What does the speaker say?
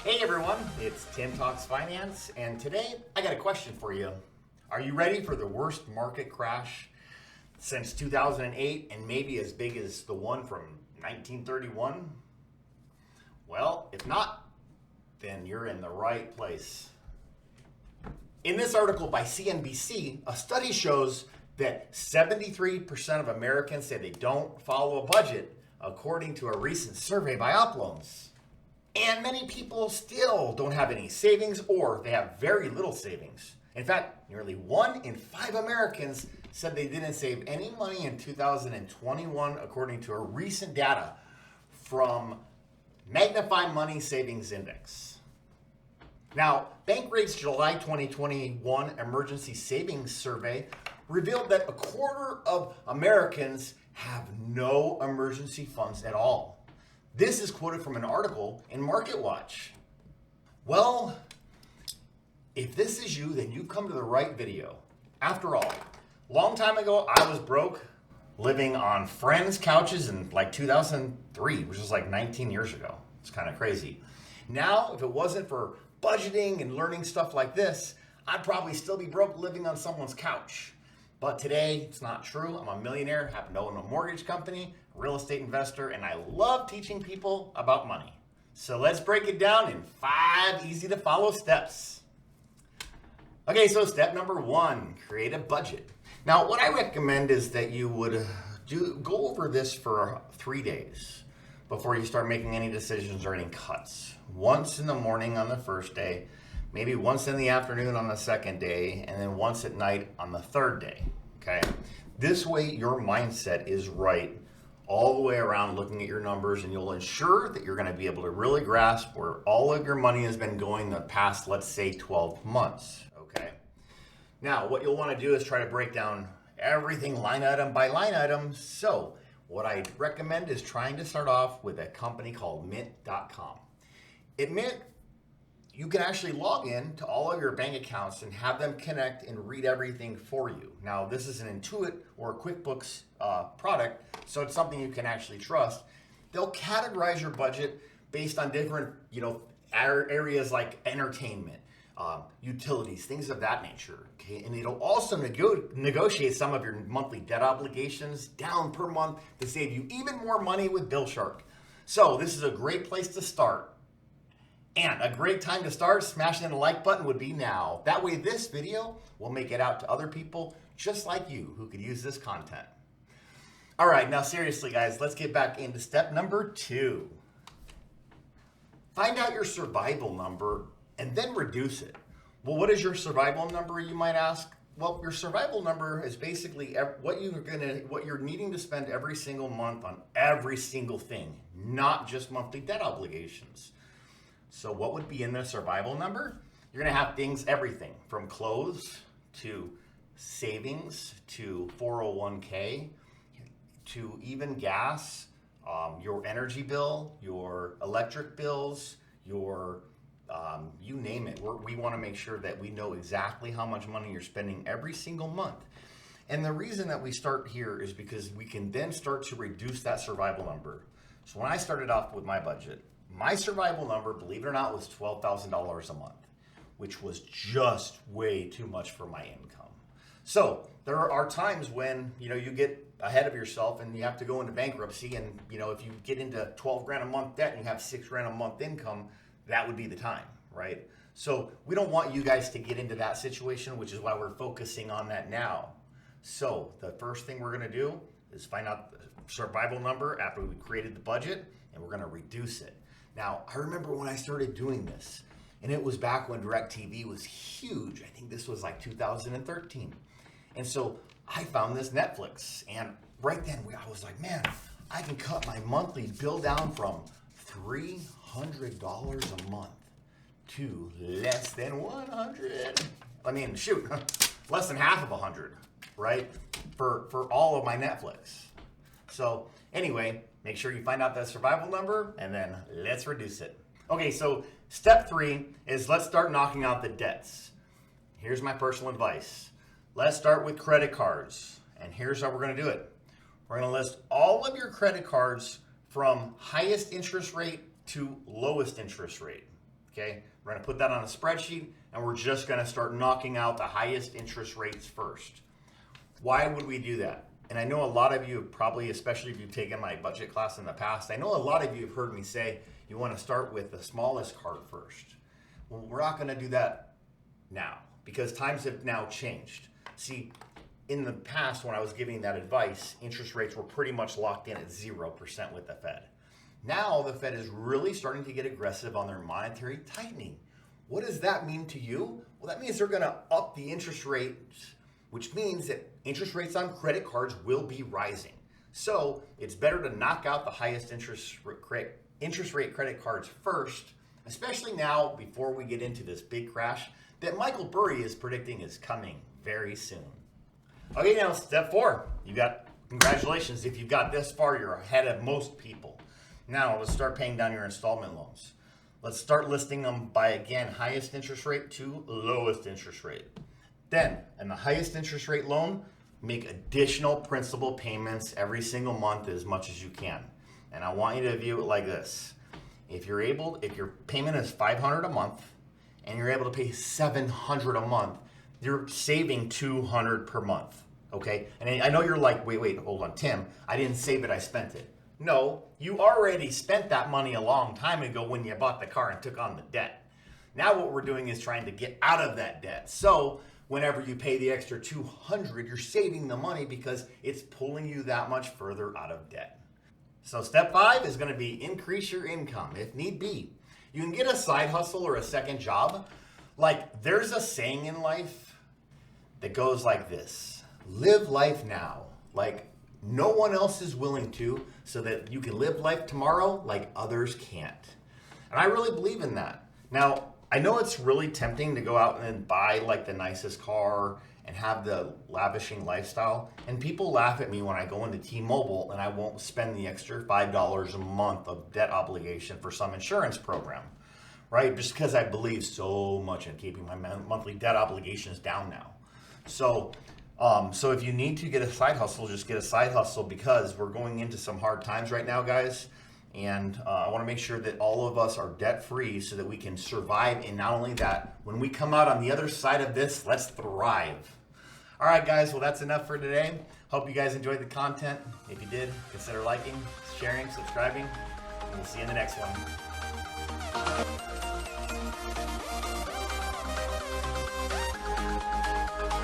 Hey everyone, it's Tim Talks Finance, and today I got a question for you. Are you ready for the worst market crash since 2008 and maybe as big as the one from 1931? Well, if not, then you're in the right place. In this article by CNBC, a study shows that 73% of Americans say they don't follow a budget, according to a recent survey by UpLoans. And many people still don't have any savings, or they have very little savings. In fact, nearly 1 in 5 Americans said they didn't save any money in 2021, according to a recent data from Magnify Money Savings Index. Now, Bankrate's July 2021 Emergency Savings Survey revealed that a quarter of Americans have no emergency funds at all. This is quoted from an article in MarketWatch. Well, if this is you, then you've come to the right video. After all, a long time ago, I was broke, living on friends' couches in like 2003, which was like 19 years ago. It's kind of crazy. Now, if it wasn't for budgeting and learning stuff like this, I'd probably still be broke living on someone's couch. But today, it's not true. I'm a millionaire, happen to own a mortgage company, real estate investor, and I love teaching people about money. So let's break it down in 5 easy to follow steps. Okay, so step number 1, create a budget. Now, what I recommend is that you would go over this for 3 days before you start making any decisions or any cuts. Once in the morning on the first day, maybe once in the afternoon on the second day, and then once at night on the third day, okay? This way your mindset is right all the way around looking at your numbers, and you'll ensure that you're gonna be able to really grasp where all of your money has been going the past, let's say, 12 months, okay? Now, what you'll wanna do is try to break down everything line item by line item. So what I recommend is trying to start off with a company called Mint.com. At Mint, you can actually log in to all of your bank accounts and have them connect and read everything for you. Now, this is an Intuit or a QuickBooks product, so it's something you can actually trust. They'll categorize your budget based on different, areas like entertainment, utilities, things of that nature. Okay, and it'll also negotiate some of your monthly debt obligations down per month to save you even more money with Bill Shark. So this is a great place to start. And a great time to start smashing the like button would be now. That way this video will make it out to other people just like you who could use this content. All right, now seriously guys, let's get back into step number 2. Find out your survival number and then reduce it. Well, what is your survival number, you might ask? Well, your survival number is basically what you're needing to spend every single month on every single thing, not just monthly debt obligations. So what would be in the survival number? You're gonna have things, everything from clothes to savings to 401k to even gas, your energy bill, your electric bills, your you name it. We wanna make sure that we know exactly how much money you're spending every single month. And the reason that we start here is because we can then start to reduce that survival number. So when I started off with my budget, my survival number, believe it or not, was $12,000 a month, which was just way too much for my income. So there are times when, you get ahead of yourself and you have to go into bankruptcy, and, if you get into 12 grand a month debt and you have 6 grand a month income, that would be the time, right? So we don't want you guys to get into that situation, which is why we're focusing on that now. So the first thing we're gonna do is find out the survival number after we created the budget, and we're gonna reduce it. Now, I remember when I started doing this, and it was back when DirecTV was huge. I think this was like 2013. And so I found this Netflix, and right then I was like, man, I can cut my monthly bill down from $300 a month to less than 100. I mean, shoot, less than half of 100, right? For all of my Netflix. So anyway, make sure you find out that survival number, and then let's reduce it. Okay, so step 3 is let's start knocking out the debts. Here's my personal advice. Let's start with credit cards, and here's how we're gonna do it. We're gonna list all of your credit cards from highest interest rate to lowest interest rate. Okay, we're going to put that on a spreadsheet, and we're just going to start knocking out the highest interest rates first. Why would we do that? And I know a lot of you have probably, especially if you've taken my budget class in the past, I know a lot of you have heard me say you want to start with the smallest card first. Well, we're not going to do that now because times have now changed. See, in the past when I was giving that advice, interest rates were pretty much locked in at 0% with the Fed. Now the Fed is really starting to get aggressive on their monetary tightening. What does that mean to you? Well, that means they're going to up the interest rates, which means that interest rates on credit cards will be rising. So it's better to knock out the highest interest rate credit cards first, especially now before we get into this big crash that Michael Burry is predicting is coming very soon. Okay, now step 4. Congratulations. If you've got this far, you're ahead of most people. Now let's start paying down your installment loans. Let's start listing them by, again, highest interest rate to lowest interest rate. Then, in the highest interest rate loan, make additional principal payments every single month as much as you can. And I want you to view it like this. If your payment is $500 a month and you're able to pay $700 a month, you're saving $200 per month, okay? And I know you're like, wait, hold on, Tim, I didn't save it, I spent it. No, you already spent that money a long time ago when you bought the car and took on the debt. Now what we're doing is trying to get out of that debt. So whenever you pay the extra $200, you're saving the money because it's pulling you that much further out of debt. So step 5 is going to be increase your income if need be. You can get a side hustle or a second job. Like, there's a saying in life that goes like this: live life now like no one else is willing to, so that you can live life tomorrow like others can't. And I really believe in that. Now, I know it's really tempting to go out and buy like the nicest car and have the lavishing lifestyle. And people laugh at me when I go into T-Mobile and I won't spend the extra $5 a month of debt obligation for some insurance program, right? Just because I believe so much in keeping my monthly debt obligations down now. So if you need to get a side hustle, just get a side hustle, because we're going into some hard times right now, guys. And I want to make sure that all of us are debt free so that we can survive. And not only that, when we come out on the other side of this, let's thrive. All right, guys. Well, that's enough for today. Hope you guys enjoyed the content. If you did, consider liking, sharing, subscribing, and we'll see you in the next one.